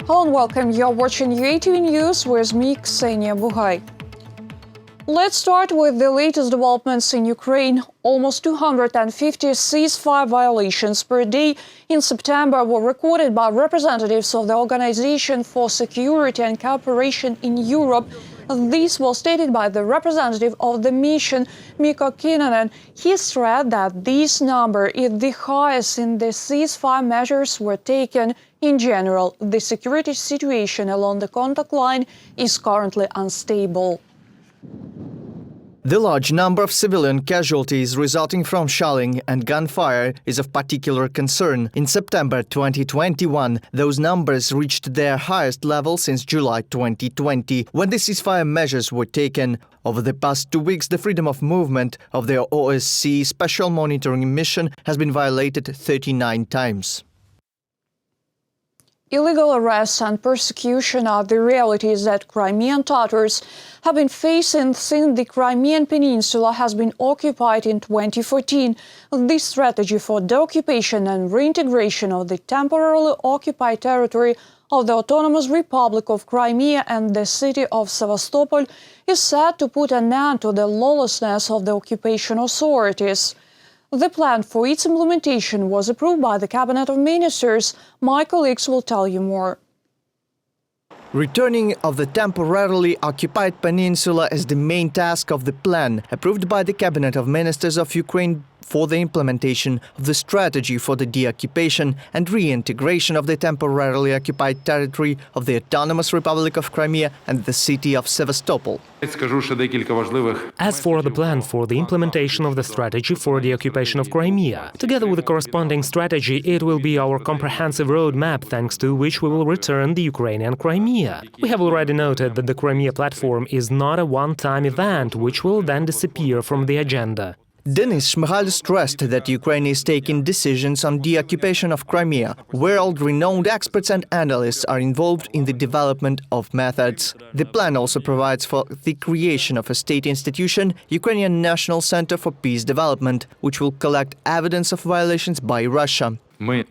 Hello and welcome. You're watching UATV News with me, Ksenia Buhay. Let's start with the latest developments in Ukraine. Almost 250 ceasefire violations per day in September were recorded by representatives of the Organization for Security and Cooperation in Europe. This was stated by the representative of the mission, Mikko Kinnunen. He stressed that this number is the highest in the ceasefire measures were taken. In general, the security situation along the contact line is currently unstable. The large number of civilian casualties resulting from shelling and gunfire is of particular concern. In September 2021, those numbers reached their highest level since July 2020, when the ceasefire measures were taken. Over the past 2 weeks, the freedom of movement of the OSCE Special Monitoring Mission has been violated 39 times. Illegal arrests and persecution are the realities that Crimean Tatars have been facing since the Crimean Peninsula has been occupied in 2014. This strategy for deoccupation and reintegration of the temporarily occupied territory of the Autonomous Republic of Crimea and the city of Sevastopol is set to put an end to the lawlessness of the occupation authorities. The plan for its implementation was approved by the Cabinet of Ministers. My colleagues will tell you more. Returning of the temporarily occupied peninsula is the main task of the plan, approved by the Cabinet of Ministers of Ukraine for the implementation of the strategy for the deoccupation and reintegration of the temporarily occupied territory of the Autonomous Republic of Crimea and the city of Sevastopol. As for the plan for the implementation of the strategy for the occupation of Crimea, together with the corresponding strategy, it will be our comprehensive roadmap, thanks to which we will return the Ukrainian Crimea. We have already noted that the Crimea platform is not a one-time event, which will then disappear from the agenda. Denis Shmyhal stressed that Ukraine is taking decisions on the occupation of Crimea. World-renowned experts and analysts are involved in the development of methods. The plan also provides for the creation of a state institution, Ukrainian National Center for Peace Development, which will collect evidence of violations by Russia.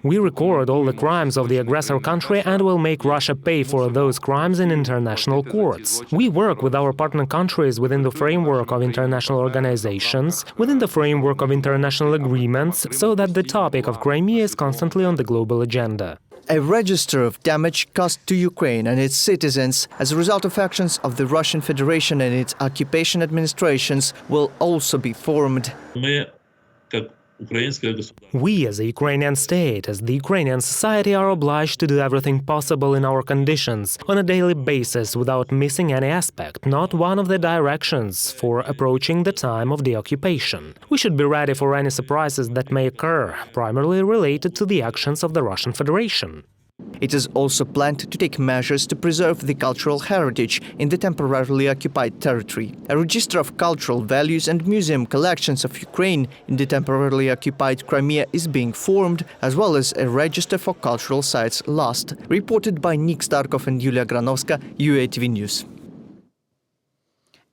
We record all the crimes of the aggressor country and will make Russia pay for those crimes in international courts. We work with our partner countries within the framework of international organizations, within the framework of international agreements, so that the topic of Crimea is constantly on the global agenda. A register of damage caused to Ukraine and its citizens as a result of actions of the Russian Federation and its occupation administrations will also be formed. We, as a Ukrainian state, as the Ukrainian society, are obliged to do everything possible in our conditions on a daily basis without missing any aspect, not one of the directions, for approaching the time of the occupation. We should be ready for any surprises that may occur, primarily related to the actions of the Russian Federation. It is also planned to take measures to preserve the cultural heritage in the temporarily occupied territory. A register of cultural values and museum collections of Ukraine in the temporarily occupied Crimea is being formed, as well as a register for cultural sites lost. Reported by Nick Starkov and Yulia Granovska, UATV News.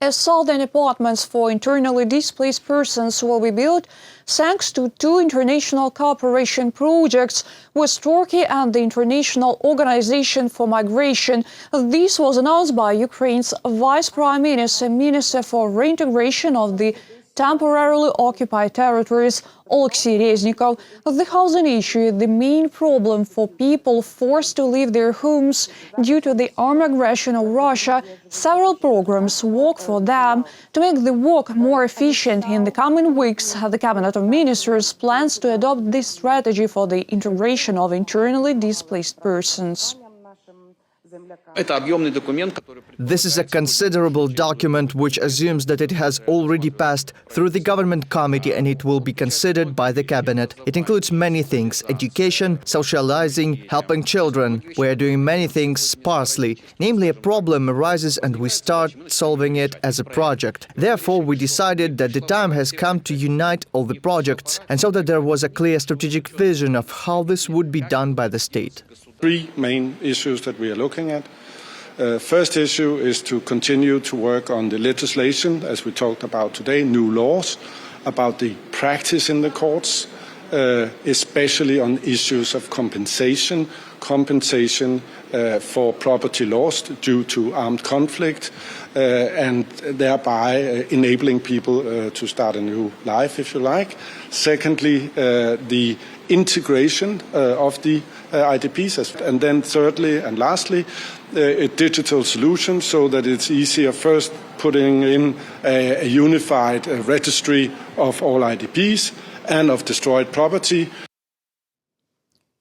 Southern apartments for internally displaced persons will be built thanks to 2 international cooperation projects with Turkey and the International Organization for Migration. This was announced by Ukraine's Vice Prime Minister, Minister for Reintegration of the Temporarily Occupied Territories, Oleksiy Reznikov. The housing issue is the main problem for people forced to leave their homes due to the armed aggression of Russia. Several programs work for them. To make the work more efficient in the coming weeks, the Cabinet of Ministers plans to adopt this strategy for the integration of internally displaced persons. This is a considerable document which assumes that it has already passed through the government committee and it will be considered by the cabinet. It includes many things: education, socializing, helping children. We are doing many things sparsely. Namely, a problem arises and we start solving it as a project. Therefore, we decided that the time has come to unite all the projects, and so that there was a clear strategic vision of how this would be done by the state. 3 main issues that we are looking at. First issue is to continue to work on the legislation, as we talked about today, new laws, about the practice in the courts, especially on issues of compensation for property lost due to armed conflict, and thereby enabling people to start a new life, if you like. Secondly, the integration of the IDPs, and then thirdly and lastly, a digital solution so that it's easier, first putting in a unified registry of all IDPs and of destroyed property.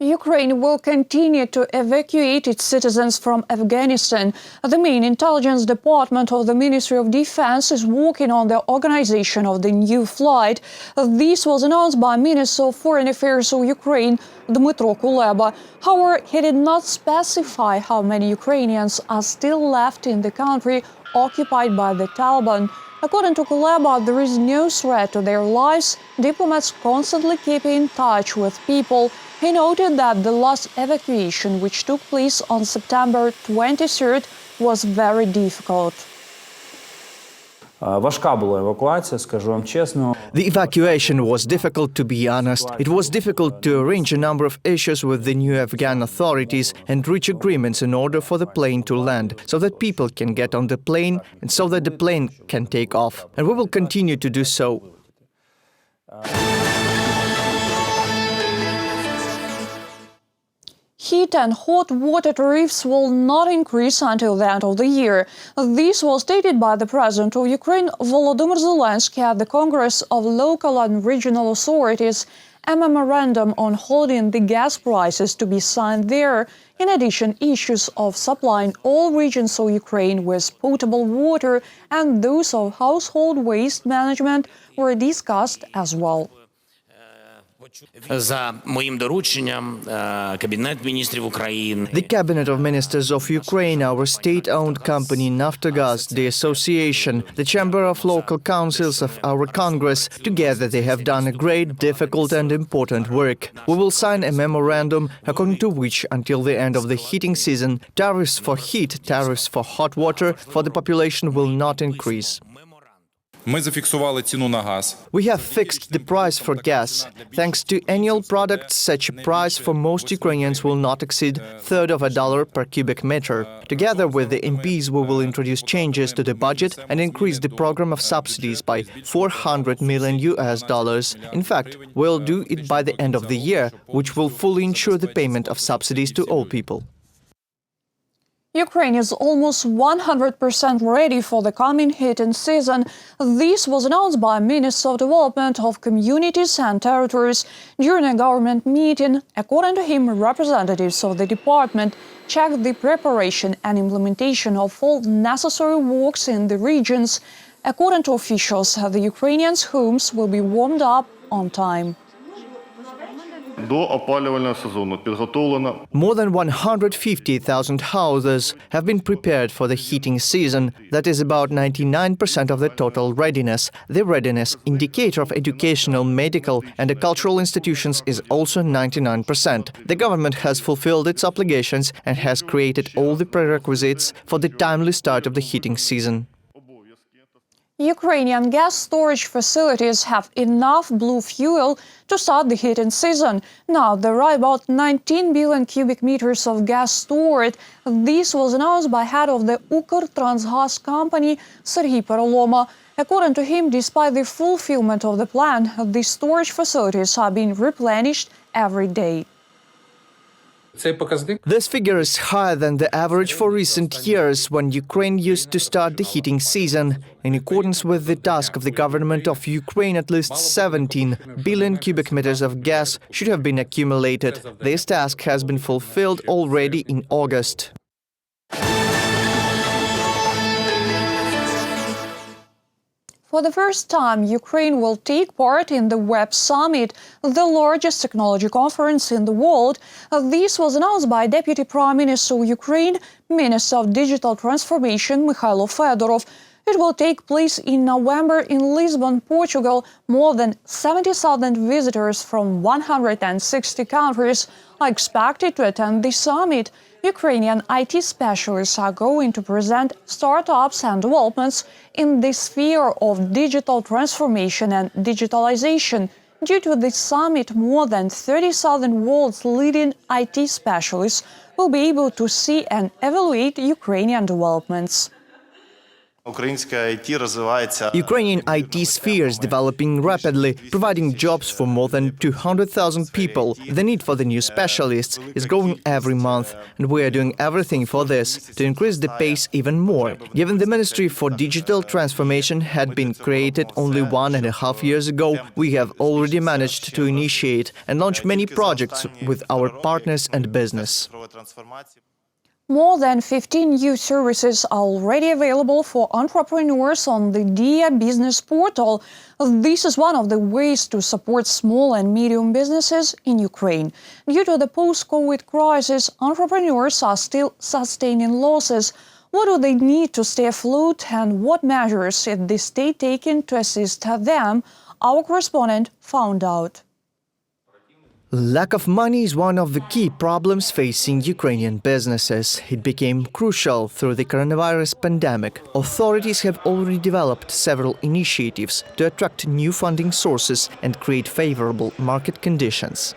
Ukraine will continue to evacuate its citizens from Afghanistan. The main intelligence department of the Ministry of Defense is working on the organization of the new flight. This was announced by Minister of Foreign Affairs of Ukraine, Dmytro Kuleba. However, he did not specify how many Ukrainians are still left in the country occupied by the Taliban. According to Kuleba, there is no threat to their lives. Diplomats constantly keep in touch with people. He noted that the last evacuation, which took place on September 23rd, was very difficult. Важка була евакуація, скажу вам чесно. The evacuation was difficult, to be honest. It was difficult to arrange a number of issues with the new Afghan authorities and reach agreements in order for the plane to land, so that people can get on the plane and so that the plane can take off. And we will continue to do so. Heat and hot water tariffs will not increase until the end of the year. This was stated by the President of Ukraine, Volodymyr Zelenskyy, at the Congress of Local and Regional Authorities. A memorandum on holding the gas prices to be signed there. In addition, issues of supplying all regions of Ukraine with potable water and those of household waste management were discussed as well. За моїм дорученням, Кабінет міністрів України. The Cabinet of Ministers of Ukraine, our state-owned company Naftogaz, the Association, the Chamber of Local Councils of our Congress, together they have done a great, difficult and important work. We will sign a memorandum according to which, until the end of the heating season, tariffs for heat, tariffs for hot water for the population will not increase. Ми зафіксували ціну на газ. We have fixed the price for gas. Thanks to annual products, such a price for most Ukrainians will not exceed third of $1 per cubic meter. Together with the MPs, we will introduce changes to the budget and increase the program of subsidies by $400 million. In fact, we'll do it by the end of the year, which will fully ensure the payment of subsidies to all people. Ukraine is almost 100% ready for the coming heating season. This was announced by Minister of Development of Communities and Territories during a government meeting. According to him, representatives of the department checked the preparation and implementation of all necessary works in the regions. According to officials, the Ukrainians' homes will be warmed up on time. До опалювального сезону підготовлено. More than 150,000 houses have been prepared for the heating season. That is about 99% of the total readiness. The readiness indicator of educational, medical and cultural institutions is also 99%. The government has fulfilled its obligations and has created all the prerequisites for the timely start of the heating season. Ukrainian gas storage facilities have enough blue fuel to start the heating season. Now there are about 19 billion cubic meters of gas stored. This was announced by head of the Ukrtransgaz company, Serhiy Pereloma. According to him, despite the fulfillment of the plan, the storage facilities are being replenished every day. This figure is higher than the average for recent years, when Ukraine used to start the heating season. In accordance with the task of the government of Ukraine, at least 17 billion cubic meters of gas should have been accumulated. This task has been fulfilled already in August. For the first time, Ukraine will take part in the Web Summit, the largest technology conference in the world. This was announced by Deputy Prime Minister of Ukraine, Minister of Digital Transformation, Mikhailo Fedorov. It will take place in November in Lisbon, Portugal. More than 70,000 visitors from 160 countries are expected to attend the summit. Ukrainian IT specialists are going to present startups and developments in the sphere of digital transformation and digitalization. Due to this summit, more than 30,000 world's leading IT specialists will be able to see and evaluate Ukrainian developments. Ukrainian IT sphere is developing rapidly, providing jobs for more than 200,000 people. The need for the new specialists is growing every month, and we are doing everything for this, to increase the pace even more. Given the Ministry for Digital Transformation had been created only 1.5 years ago, we have already managed to initiate and launch many projects with our partners and business. More than 15 new services are already available for entrepreneurs on the Diia.business portal. This is one of the ways to support small and medium businesses in Ukraine. Due to the post-COVID crisis, entrepreneurs are still sustaining losses. What do they need to stay afloat, and what measures is the state taking to assist them? Our correspondent found out. Lack of money is one of the key problems facing Ukrainian businesses. It became crucial through the coronavirus pandemic. Authorities have already developed several initiatives to attract new funding sources and create favorable market conditions.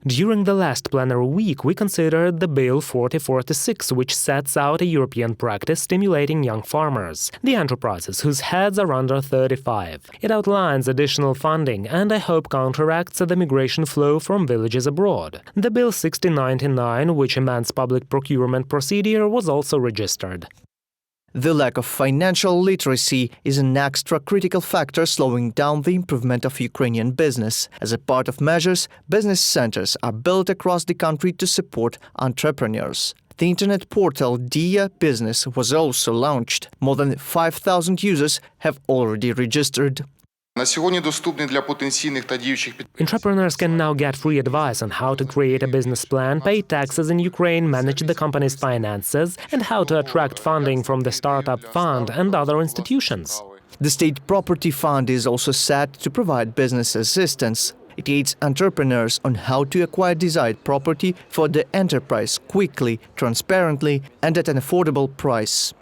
During the last plenary week, we considered the Bill 4046, which sets out a European practice stimulating young farmers, the enterprises whose heads are under 35. It outlines additional funding and, I hope, counteracts the migration flow from villages abroad. The Bill 6099, which amends public procurement procedure, was also registered. The lack of financial literacy is an extra critical factor slowing down the improvement of Ukrainian business. As a part of measures, business centers are built across the country to support entrepreneurs. The internet portal Diia.business was also launched. More than 5,000 users have already registered. Entrepreneurs can now get free advice on how to create a business plan, pay taxes in Ukraine, manage the company's finances, and how to attract funding from the Startup Fund and other institutions. The State Property Fund is also set to provide business assistance. It aids entrepreneurs on how to acquire desired property for the enterprise quickly, transparently, and at an affordable price.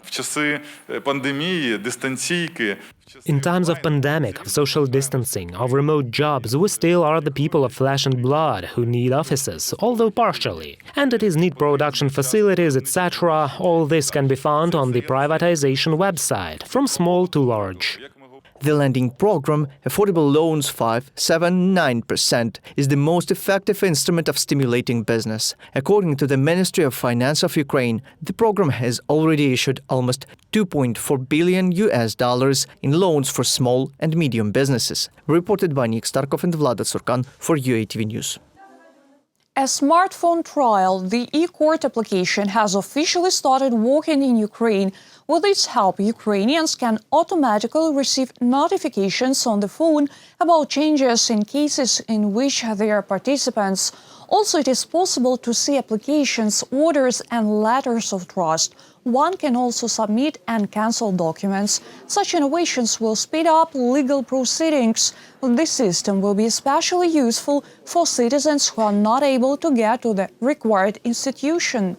In times of pandemic, of social distancing, of remote jobs, we still are the people of flesh and blood who need offices, although partially. Entities need production facilities, etc. All this can be found on the privatization website, from small to large. The lending program, Affordable Loans 5.79%, is the most effective instrument of stimulating business. According to the Ministry of Finance of Ukraine, the program has already issued almost $2.4 billion in loans for small and medium businesses. Reported by Nick Starkov and Vlada Surkan for UATV News. A smartphone trial, the e-court application, has officially started working in Ukraine. With its help, Ukrainians can automatically receive notifications on the phone about changes in cases in which they are participants. Also, it is possible to see applications, orders, and letters of trust. One can also submit and cancel documents. Such innovations will speed up legal proceedings. This system will be especially useful for citizens who are not able to get to the required institution.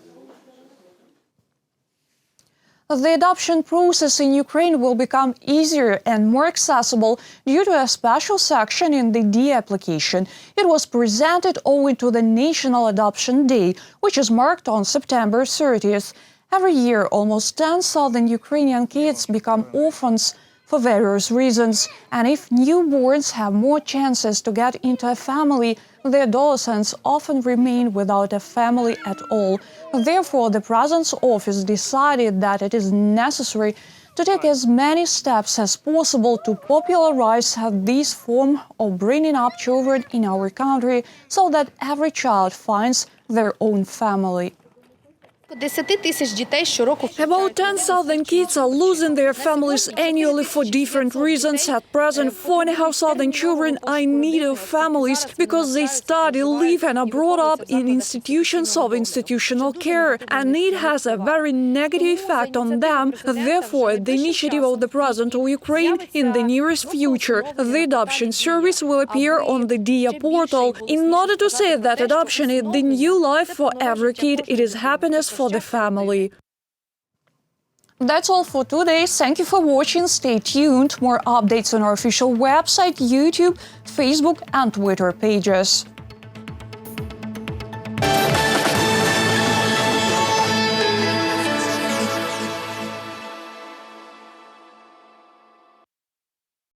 The adoption process in Ukraine will become easier and more accessible due to a special section in the Diia application. It was presented owing to the National Adoption Day, which is marked on September 30th. Every year, almost 10,000 Ukrainian kids become orphans for various reasons. And if newborns have more chances to get into a family, the adolescents often remain without a family at all. Therefore, the President's office decided that it is necessary to take as many steps as possible to popularize this form of bringing up children in our country so that every child finds their own family. About 10,000 kids are losing their families annually for different reasons. At present, 4,500 children are in need of families because they study, live, and are brought up in institutions of institutional care, and it has a very negative effect on them. Therefore, the initiative of the President of Ukraine in the nearest future, the adoption service will appear on the Diia portal in order to say that adoption is the new life for every kid. It is happiness for the family. That's all for today. Thank you for watching. Stay tuned. More updates on our official website, YouTube, Facebook and Twitter pages.